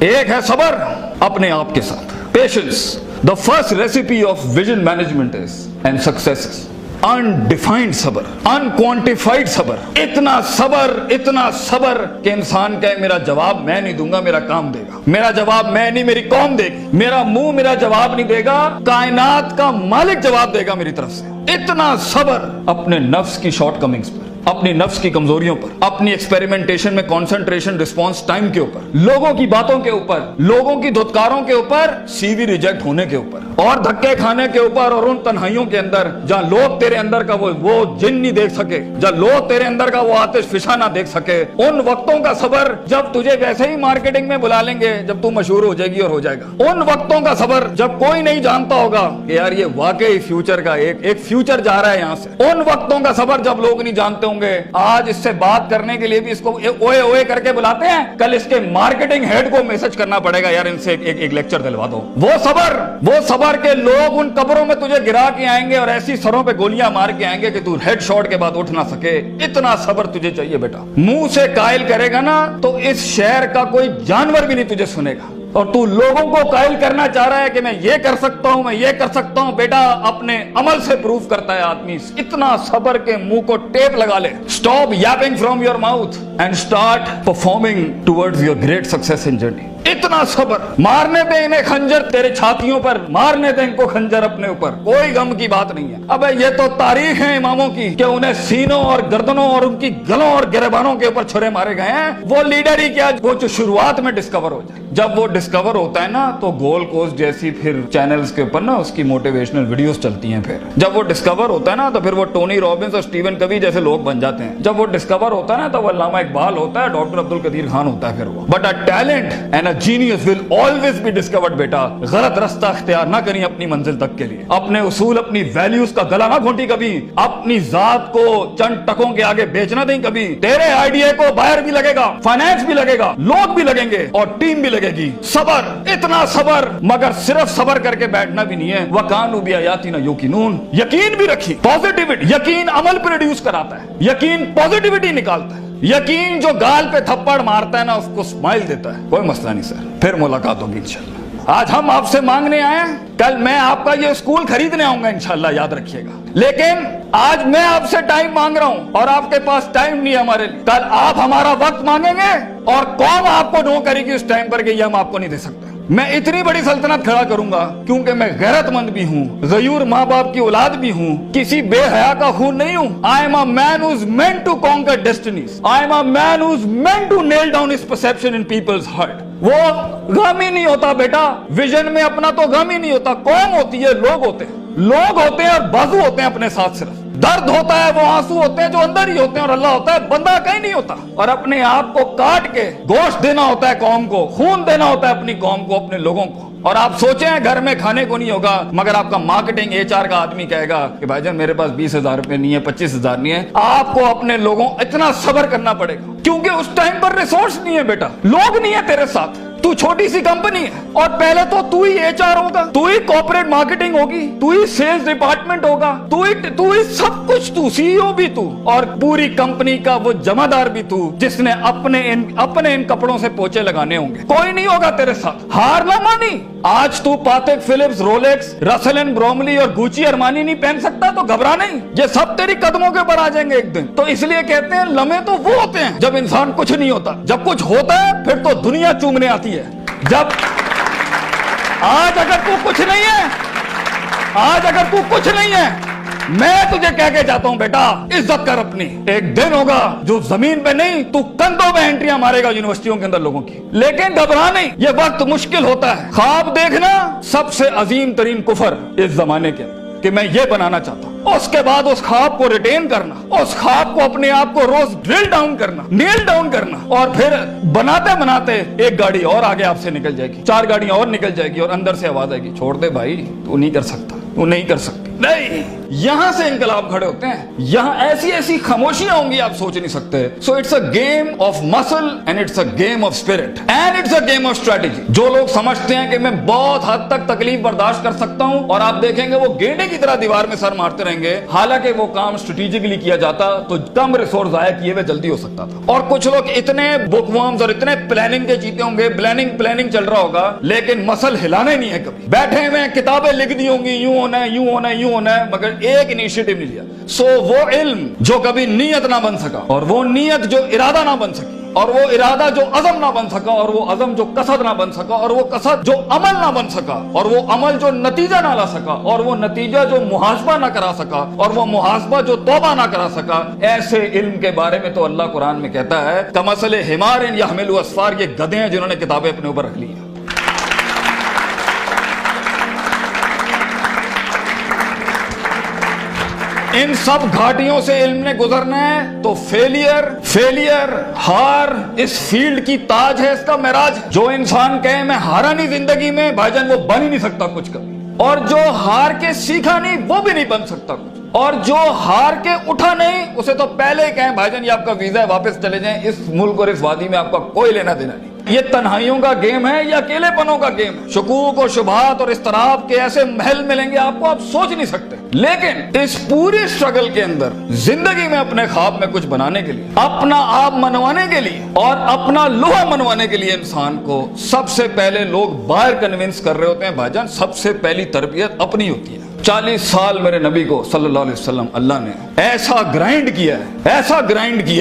एक है सबर अपने आप के साथ, patience. The first recipe of vision management is and success is undefined सबर, अनक्वांटिफाइड सबर। इतना सबर कि इंसान कहे मेरा जवाब मैं नहीं दूंगा, मेरा काम देगा। मेरा जवाब मैं नहीं, मेरी कौम देगी। मेरा मुंह मेरा जवाब नहीं देगा, कायनात का मालिक जवाब देगा मेरी तरफ से। इतना सबर अपने नफ्स की शॉर्टकमिंग्स पर, अपनी नफ्स की कमजोरियों पर, अपनी एक्सपेरिमेंटेशन में कंसंट्रेशन रिस्पांस टाइम के ऊपर, लोगों की बातों के ऊपर, लोगों की धुतकारों के ऊपर, सीवी रिजेक्ट होने के ऊपर और धक्के खाने के ऊपर, और उन तन्हाइयों के अंदर जहां लोग तेरे अंदर का वो जिन नहीं देख सके, जहां लोग तेरे अंदर का वो आतिश फिशा ना देख सके, उन वक्तों का सबर जब तुझे वैसे ही मार्केटिंग में बुला लेंगे जब तू मशहूर हो जाएगी और हो जाएगा। उन वक्तों का सबर जब कोई नहीं जानता होगा कि यार ये वाकई फ्यूचर का एक फ्यूचर जा रहा है यहां से। उन वक्तों का सबर जब लोग नहीं जानते होंगे। आज इससे बात करने के लिए भी इसको ओए ओए करके बुलाते हैं, कल इसके मार्केटिंग हेड को मैसेज करना पड़ेगा यार इनसे एक लेक्चर दिलवा दो। वो सबर के लोग उन कब्रों में तुझे गिरा के आएंगे और ऐसी सरों पे गोलियां मार के आएंगे कि तू हेड शॉट के बाद उठ ना सके। इतना सबर तुझे चाहिए बेटा। मुंह से कायल करेगा ना तो इस शहर का कोई जानवर भी नहीं तुझे सुनेगा, और तू लोगों को कायल करना चाह रहा है कि मैं ये कर सकता हूं, मैं ये कर सकता हूं। बेटा अपने अमल से प्रूव करता है आदमी। इतना सबर के मुंह को टेप लगा ले। Stop Yaping from your mouth and start performing towards your great success in journey. इतना सबर। मारने दे इन्हें खंजर तेरे छातियों पर, मारने दे इनको खंजर अपने ऊपर, कोई गम की बात नहीं है। अबे ये तो तारीख है इमामों की कि उन्हें सीनों और गर्दनों और उनकी गलों और गिरबानों के ऊपर छुरे मारे गए हैं। वो लीडर ही क्या, वो जो शुरुआत में डिस्कवर हो जाए। जब वो डिस्कवर होता है ना तो गोल्ड कोस्ट जैसी फिर चैनल्स के ऊपर ना उसकी मोटिवेशनल वीडियोस चलती हैं। फिर जब वो डिस्कवर होता है ना तो फिर वो टोनी रॉबिन्स और स्टीवन कवी जैसे लोग बन जाते हैं। जब वो डिस्कवर होता है ना तो वो अल्लामा इकबाल होता है, डॉक्टर अब्दुल कदीर खान होता है। फिर वो but a talent and a genius will always be discovered. बेटा गलत रास्ता इख्तियार ना करिए अपनी मंजिल तक के लिए। अपने उसूल अपनी वैल्यूज का गला ना घोंटी कभी। अपनी जात को चंद टकों के आगे बेचना नहीं कभी। तेरे आइडिया को बायर भी लगेगा, फाइनेंस भी लगेगा, लोग भी लगेंगे और टीम भी लगेगी। सबर, इतना सबर। मगर सिर्फ सबर करके बैठना भी नहीं है। वकानु बिआयातिना युकिनून, यकीन भी रखी। पॉजिटिविटी, यकीन अमल प्रोड्यूस कराता है, यकीन पॉजिटिविटी निकालता है। यकीन जो गाल पे थप्पड़ मारता है ना उसको स्माइल देता है। कोई मसला नहीं सर, फिर मुलाकात होगी इंशाल्लाह। आज हम आपसे मांगने आए हैं, कल मैं आपका ये स्कूल खरीदने आऊंगा इंशाल्लाह, याद रखिएगा। लेकिन आज मैं आपसे टाइम मांग रहा हूं और आपके पास टाइम नहीं है हमारे लिए। कल आप हमारा वक्त मांगेंगे और कौन आपको नो करेगी उस टाइम पर कि ये हम आपको नहीं दे सकते। मैं इतनी बड़ी सल्तनत खड़ा करूंगा क्योंकि मैं गैरतमंद भी हूँ, गयूर माँ बाप की औलाद भी हूँ, किसी बेहया का खून नहीं हूँ। I am a man who is meant to conquer destinies. I am a man who is meant to nail down his perception in people's heart. वो गम ही नहीं होता बेटा, विजन में अपना तो गम ही नहीं होता। कौम होती है, लोग होते हैं, लोग होते हैं और बाजू होते हैं अपने साथ। सिर्फ दर्द होता है, वो आंसू होते हैं जो अंदर ही होते हैं, और अल्लाह होता है, बंदा कहीं नहीं होता। और अपने आप को काट के गोश्त देना होता है कौम को, खून देना होता है अपनी कौम को, अपने लोगों को। और आप सोचें घर में खाने को नहीं होगा मगर आपका मार्केटिंग HR का आदमी कहेगा कि भाईजान मेरे पास 20,000 रुपए नहीं है, 25,000 नहीं है। आपको अपने लोगों इतना सब्र करना पड़ेगा क्योंकि उस टाइम पर रिसोर्स नहीं है बेटा, लोग नहीं है तेरे साथ। तू छोटी सी कंपनी है और पहले तो तू ही HR होगा, तू ही कॉर्पोरेट मार्केटिंग होगी, तू ही सेल्स डिपार्टमेंट होगा, तू ही सब कुछ, तू CEO भी तू और पूरी कंपनी का वो जमादार भी तू, जिसने अपने इन कपड़ों से पोछे लगाने होंगे। कोई नहीं होगा तेरे साथ। हार ना मानी। आज तू पातेक Philips, Rolex, Russell and Bromley और गुची अरमानी नहीं पहन सकता तो घबरा नहीं, ये सब तेरी कदमों के ऊपर आ जाएंगे एक दिन। तो इसलिए कहते हैं लम्हे तो वो होते हैं जब इंसान कुछ नहीं होता, जब कुछ होता है फिर तो दुनिया चूमने आती है। जब आज अगर तू कुछ नहीं है, आज अगर तू कुछ नहीं है, मैं तुझे कह के जाता हूं बेटा इज्जत कर अपनी। एक दिन होगा जो जमीन पे नहीं तू कंधों पे एंट्रियां मारेगा यूनिवर्सिटियों के अंदर लोगों की। लेकिन घबरा नहीं, ये वक्त मुश्किल होता है। ख्वाब देखना सबसे अजीम तरीन कुफर इस जमाने के कि मैं ये बनाना चाहता हूं। उसके बाद उस ख्वाब को रिटेन करना, उस ख्वाब को अपने आप को रोज ड्रिल डाउन करना, नेल डाउन करना, और फिर बनाते बनाते एक गाड़ी और आगे आपसे निकल जाएगी, 4 गाड़ियां और निकल जाएगी और अंदर से आवाज आएगी छोड़ दे भाई, तू नहीं कर सकता, तू नहीं कर सकती। نہیں, یہاں سے انقلاب کھڑے ہوتے ہیں. یہاں ایسی ایسی خاموشیاں ہوں گی آپ سوچ نہیں سکتے. So it's a game of muscle and it's a game of spirit and it's a game of strategy. جو لوگ سمجھتے ہیں کہ میں بہت حد تک تکلیف برداشت کر سکتا ہوں, اور آپ دیکھیں گے وہ گینڈے کی طرح دیوار میں سر مارتے رہیں گے, حالانکہ وہ کام اسٹریٹجیکلی کیا جاتا تو کم ریسورس ضائع کیے ہوئے جلدی ہو سکتا تھا. اور کچھ لوگ اتنے بک ورمز اور اتنے پلاننگ کے چیتے ہوں گے, پلاننگ چل رہا ہوگا, لیکن مسل ہلانا ہی نہیں ہے. کبھی بیٹھے ہوئے کتابیں لکھ دی ہوں گی, یوں ہونا ہے, یوں ہونا ہے, یوں ہونا ہے, مگر ایک انیشیٹو نہیں لیا. سو وہ علم جو کبھی نیت نہ بن سکا, اور وہ نیت جو ارادہ نہ بن سکی, اور وہ ارادہ جو عزم نہ بن سکا, اور وہ عزم جو قصد نہ بن سکا, اور وہ قصد جو عمل نہ بن سکا, اور وہ عمل جو نتیجہ نہ لا سکا, اور وہ نتیجہ جو محاسبہ نہ کرا سکا, اور وہ محاسبہ جو توبہ نہ کرا سکا, ایسے علم کے بارے میں تو اللہ قرآن میں کہتا ہے کمثل حمار یحمل اسفار, یہ گدھے ہیں جنہوں نے کتابیں اپنے اوپر رکھ لی ہیں. ان سب گھاٹیوں سے علم نے گزرنا ہے تو فیلئر ہار اس فیلڈ کی تاج ہے, اس کا معراج. جو انسان کہے میں ہارا نہیں زندگی میں, بھائی جان وہ بن ہی نہیں سکتا کچھ کبھی. اور جو ہار کے سیکھا نہیں وہ بھی نہیں بن سکتا کچھ. اور جو ہار کے اٹھا نہیں اسے تو پہلے ہی کہیں بھائی جان یہ آپ کا ویزا ہے, واپس چلے جائیں, اس ملک اور اس وادی میں آپ کا کوئی لینا دینا نہیں. یہ تنہائیوں کا گیم ہے یا اکیلے پنوں کا گیم ہے. شکوک اور شبہات اور اضطراب کے ایسے محل ملیں گے آپ کو, آپ سوچ نہیں سکتے. لیکن اس پوری اسٹرگل کے اندر زندگی میں اپنے خواب میں کچھ بنانے کے لیے, اپنا آپ منوانے کے لیے, اور اپنا لوہا منوانے کے لیے انسان کو سب سے پہلے لوگ باہر کنونس کر رہے ہوتے ہیں. بھائی جان سب سے پہلی تربیت اپنی ہوتی ہے. 40 سال میرے نبی کو صلی اللہ علیہ وسلم اللہ نے ایسا گرائنڈ کیا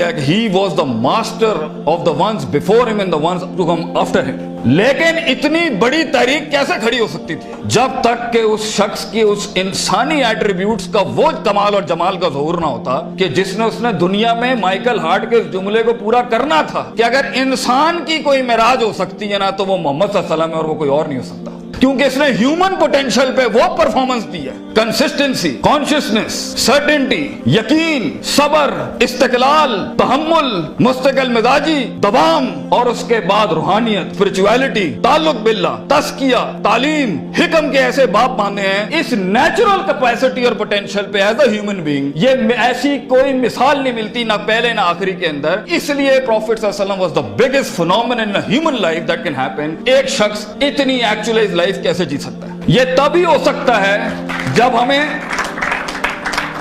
ہے کہ he was the master of the ones before him and the ones to come after him. لیکن اتنی بڑی تحریک کیسے کھڑی ہو سکتی تھی جب تک کہ اس شخص کی اس انسانی ایٹریبیوٹس کا وہ کمال اور جمال کا ظہور نہ ہوتا کہ جس نے دنیا میں مائیکل ہارٹ کے اس جملے کو پورا کرنا تھا کہ اگر انسان کی کوئی معراج ہو سکتی ہے نا تو وہ محمد صلی اللہ علیہ وسلم ہے, اور وہ کوئی اور نہیں ہو سکتا. کیونکہ اس نے ہیومن پوٹینشل پہ وہ پرفارمنس دی ہے, کنسسٹنسی, کانشیسنس, سرٹنٹی, یقین, صبر, استقلال, تحمل, مستقل مزاجی, دوام, اور اس کے بعد روحانیت, اسپرچویلٹی, تعلق باللہ, تزکیہ, تعلیم, حکم کے ایسے باب باندھے ہیں. اس نیچرل کیپیسٹی اور پوٹینشل پہ ایز اے ہیومن بینگ یہ ایسی کوئی مثال نہیں ملتی, نہ پہلے نہ آخری کے اندر. اس لیے پروفیٹ صلی اللہ علیہ وسلم was the biggest phenomenon in a human life that can happen. ایک شخص اتنی ایکچولائز لائف کیسے جی سکتا ہے؟ یہ تبھی ہو سکتا ہے جب ہمیں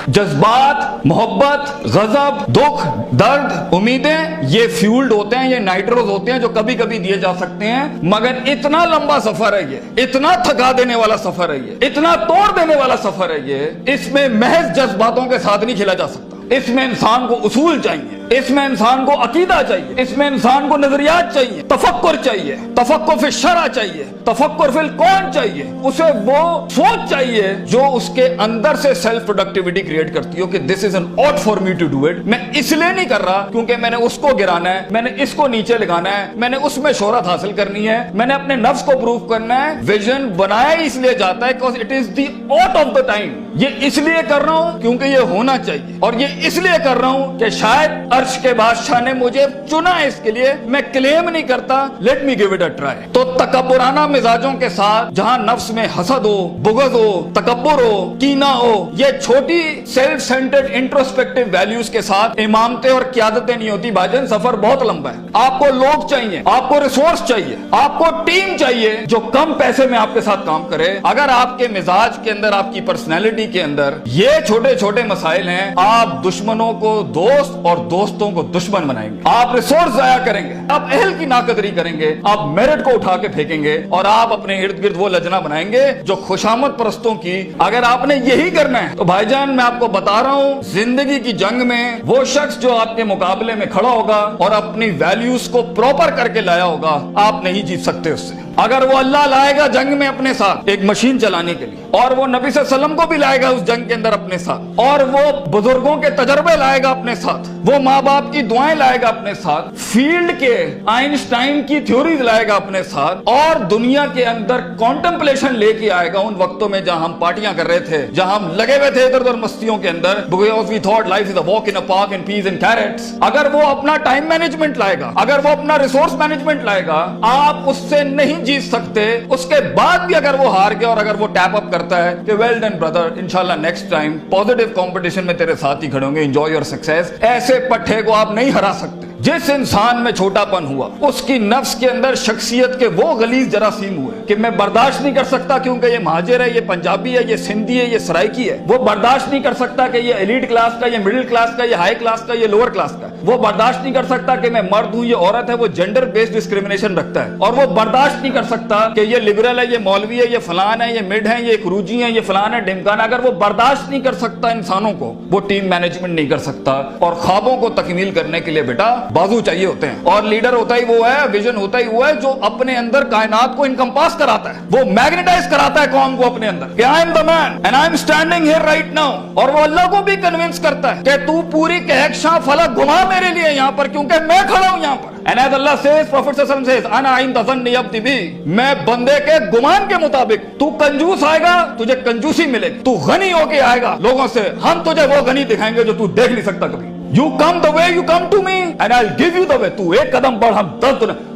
جذبات, محبت, غضب, دکھ, درد, امیدیں یہ فیولڈ ہوتے ہیں, یہ نائٹروز ہوتے ہیں جو کبھی کبھی دیے جا سکتے ہیں. مگر اتنا لمبا سفر ہے یہ, اتنا تھکا دینے والا سفر ہے یہ, اتنا توڑ دینے والا سفر ہے یہ. اس میں محض جذباتوں کے ساتھ نہیں کھیلا جا سکتا. اس میں انسان کو اصول چاہیے, اس میں انسان کو عقیدہ چاہیے, اس میں انسان کو نظریات چاہیے, تفکر چاہیے, تفکر فی الشرع چاہیے, تفکر فی الکون چاہیے. اسے وہ سوچ چاہیے جو اس کے اندر سے سیلف پروڈکٹیوٹی کریٹ کرتی ہو کہ this is an ought for me to do it. میں اس لیے نہیں کر رہا کیونکہ میں نے اس کو گرانا ہے, میں نے اس کو نیچے لگانا ہے, میں نے اس میں شہرت حاصل کرنی ہے, میں نے اپنے نفس کو پروف کرنا ہے. ویژن بنایا اس لیے جاتا ہے because it is the ought of the time. یہ اس لیے کر رہا ہوں کیونکہ یہ ہونا چاہیے, اور یہ اس لیے کر رہا ہوں کہ شاید عرش کے بادشاہ نے مجھے چنا ہے اس کے لیے. میں کلیم نہیں کرتا, let me give it a try. تو تکبرانہ مزاجوں کے ساتھ جہاں نفس میں حسد ہو, بغض ہو, تکبر ہو, کینہ ہو, یہ چھوٹی سیلف سینٹرڈ انٹروسپیکٹیو ویلیوز کے ساتھ امامتیں اور قیادتیں نہیں ہوتی. بھاجن سفر بہت لمبا ہے. آپ کو لوگ چاہیے, آپ کو ریسورس چاہیے, آپ کو ٹیم چاہیے جو کم پیسے میں آپ کے ساتھ کام کرے. اگر آپ کے مزاج کے اندر, آپ کی پرسنالٹی کے اندر یہ چھوٹے چھوٹے مسائل ہیں, آپ دشمنوں کو دوست اور دوستوں کو دشمن بنائیں گے. آپ ریسورس ضائع کریں گے, آپ اہل کی ناقدری کریں گے, آپ میرٹ کو اٹھا کے پھینکیں گے, اور آپ اپنے ارد گرد وہ لجنا بنائیں گے جو خوشامد پرستوں کی. اگر آپ نے یہی کرنا ہے تو بھائی جان میں آپ کو بتا رہا ہوں, زندگی کی جنگ میں وہ شخص جو آپ کے مقابلے میں کھڑا ہوگا اور اپنی ویلیوز کو پراپر کر کے لایا ہوگا, آپ نہیں جیت سکتے اس سے. اگر وہ اللہ لائے گا جنگ میں اپنے ساتھ ایک مشین چلانے کے لیے, اور وہ نبی صلی اللہ علیہ وسلم کو بھی لائے گا اس جنگ کے اندر اپنے ساتھ, اور وہ بزرگوں کے تجربے لائے گا اپنے ساتھ, وہ ماں باپ کی دعائیں لائے گا اپنے ساتھ, فیلڈ کے آئنسٹائن کی تھیوریز لائے گا اپنے ساتھ, اور دنیا کے اندر کانٹمپلیشن لے کے آئے گا. ان وقتوں میں جہاں ہم پارٹیاں کر رہے تھے, جہاں ہم لگے ہوئے تھے ادھر ادھر مستیوں کے اندر, because we thought life is a walk in a park and peas and carrots. اگر وہ اپنا ٹائم مینجمنٹ لائے گا, اگر وہ اپنا ریسورس مینجمنٹ لائے گا, آپ اس سے نہیں جیت سکتے. اس کے بعد بھی اگر وہ ہار گیا اور اگر وہ ٹیپ اپ करता है कि वेल डन ब्रदर, इंशाल्लाह नेक्स्ट टाइम पॉजिटिव कंपटीशन में तेरे साथ ही खड़े होंगे, एंजॉय योर सक्सेस। ऐसे पट्टे को आप नहीं हरा सकते। जिस इंसान में छोटापन हुआ, उसकी नफ्स के अंदर शख्सियत के वो गलीज जरासीम हुए कि मैं बर्दाश्त नहीं कर सकता क्योंकि ये महाजिर है, ये पंजाबी है, ये सिंधी है, ये सराइकी है। वो बर्दाश्त नहीं कर सकता कि ये एलीट क्लास का, ये मिडिल क्लास का, ये हाई क्लास का, ये लोअर क्लास का। वो बर्दाश्त नहीं कर सकता कि मैं मर्द हूं, ये औरत है। वो जेंडर बेस्ड डिस्क्रिमिनेशन रखता है। और वो बर्दाश्त नहीं कर सकता कि ये लिबरल है, ये मौलवी है, ये फलान है, ये मिड है, ये क्रूजी है, ये फलान है, ढिमकाना। अगर वो बर्दाश्त नहीं कर सकता इंसानों को, वो टीम मैनेजमेंट नहीं कर सकता। और ख्वाबों को तकमील करने के लिए बेटा बाजू चाहिए होते हैं। और लीडर होता ही वो है, विजन होता ही वो है जो अपने अंदर कायनात को इनकम्पास कराता है, वो मैग्नेटाइज कराता है कौम को अपने अंदर कि I am the man and I am standing here right now. और वो अल्लाह को भी कन्विंस करता है कि तू पूरी कहकशां फलक घुमा मेरे लिए यहाँ पर, क्योंकि मैं खड़ा हूं यहाँ पर। And as Allah says, Prophet Sallallahu Alaihi Wasallam says, "Ana inda zanni abdi bi." मैं बंदे के गुमान के मुताबिक। तू कंजूस आएगा, तुझे कंजूसी मिलेगी। तू गनी होके आएगा लोगों से, हम तुझे वो गनी दिखाएंगे जो तू देख नहीं सकता कभी। You come the way you come to me and I'll give you the way. तू एक कदम बढ़, हम 10 दुनिया।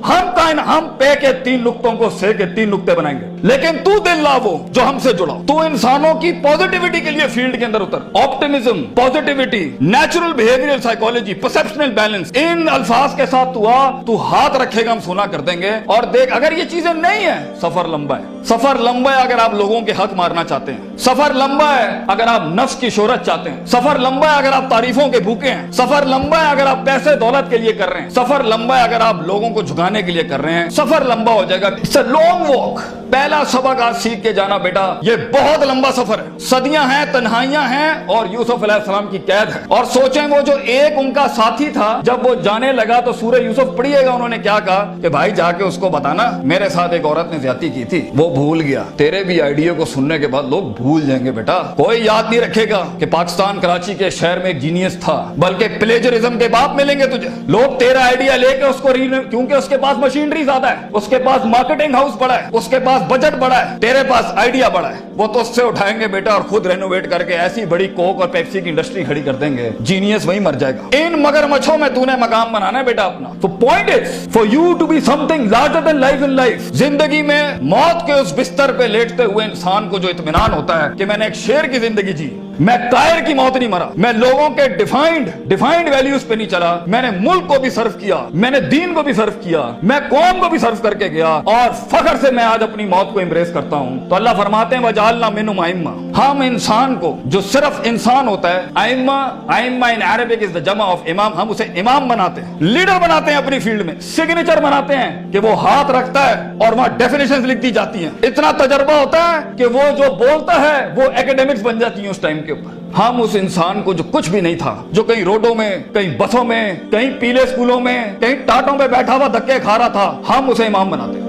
हम पे के 3 नुक्तों को से के 3 नुक्ते बनाएंगे, लेकिन तू दिल ला वो जो हमसे जुड़ा। तू इंसानों की पॉजिटिविटी के लिए फील्ड के अंदर उतर। Optimism, positivity, natural behavioural psychology, perceptional balance, इन अल्फाज के साथ तू आ, तू हाथ रखेगा, हम सुना कर देंगे। और देख, अगर ये चीजें नहीं है, सफर लंबा है। सफर लंबा है अगर आप लोगों के हक मारना चाहते हैं। सफर लंबा है अगर आप नफ्स की शोहरत चाहते हैं। सफर लंबा है अगर आप तारीफों के भूखे हैं। सफर लंबा है अगर आप पैसे दौलत के लिए कर रहे हैं। सफर लंबा है अगर आप लोगों को झुकाने के लिए कर रहे हैं। सफर लंबा हो जाएगा। It's a long walk. पहला सबक आज सीख के जाना बेटा, ये बहुत लंबा सफर है। सदियां हैं, तन्हाइयां हैं और यूसुफ अलैहिस्सलाम की कैद है। और सोचें, वो जो एक उनका साथी था, जब वो जाने लगा तो सूरह यूसुफ पढ़िएगा, उन्होंने क्या कहा कि भाई जाके उसको बताना मेरे साथ एक औरत ने ज्यादती की थी। वो भूल गया। तेरे भी आइडिया को सुनने के बाद लोग भूल जाएंगे बेटा। कोई याद नहीं रखेगा कि पाकिस्तान कराची के शहर में एक जीनियस था, बल्कि प्लेजरिज्म के बाप मिलेंगे तुझे। लोग तेरा आइडिया लेके उसको क्योंकि उसके पास मशीनरी ज्यादा है, उसके पास मार्केटिंग हाउस बड़ा है, उसके पास बजट बड़ा है, तेरे पास आइडिया बड़ा है। वो तो उससे उठाएंगे बेटा और खुद रेनोवेट करके ऐसी बड़ी कोक और पेप्सी की इंडस्ट्री खड़ी कर देंगे। जीनियस वहीं मर जाएगा। इन मगरमच्छों में तूने मकाम बनाना है बेटा अपना। तो point is for you to be something larger than life in life. जिंदगी में मौत के उस बिस्तर पे लेटते हुए इंसान को जो इत्मीनान होता है कि मैंने एक शेर की जिंदगी जी, मैं कायर की मौत नहीं मरा, मैं लोगों के डिफाइंड वैल्यूज पे नहीं चला, मैंने मुल्क को भी सर्व किया, मैंने दीन को भी सर्व किया, मैं कौम को भी सर्व करके गया और फख्र से मैं आज अपनी मौत को एम्ब्रेस करता हूं। तो अल्लाह फरमाते हैं वजालना मिनहुम आइम्मा। हम इंसान को, जो सिर्फ इंसान होता है, आइम्मा इन अरबिक इज द जमा ऑफ इमाम, हम उसे इमाम बनाते हैं, लीडर बनाते हैं अपनी फील्ड में, सिग्नेचर बनाते हैं कि वो हाथ रखता है और वहां डेफिनेशंस लिख दी जाती हैं। इतना तजर्बा होता है कि वो जो बोलता है वो एकेडमिक्स बन जाती है उस टाइम के ऊपर। हम उस इंसान को जो कुछ भी नहीं था, जो कहीं रोडों में, कहीं बसों में, कहीं पीले स्कूलों में, कहीं टाटों में बैठा हुआ धक्के खा रहा था, हम उसे इमाम बनाते हैं।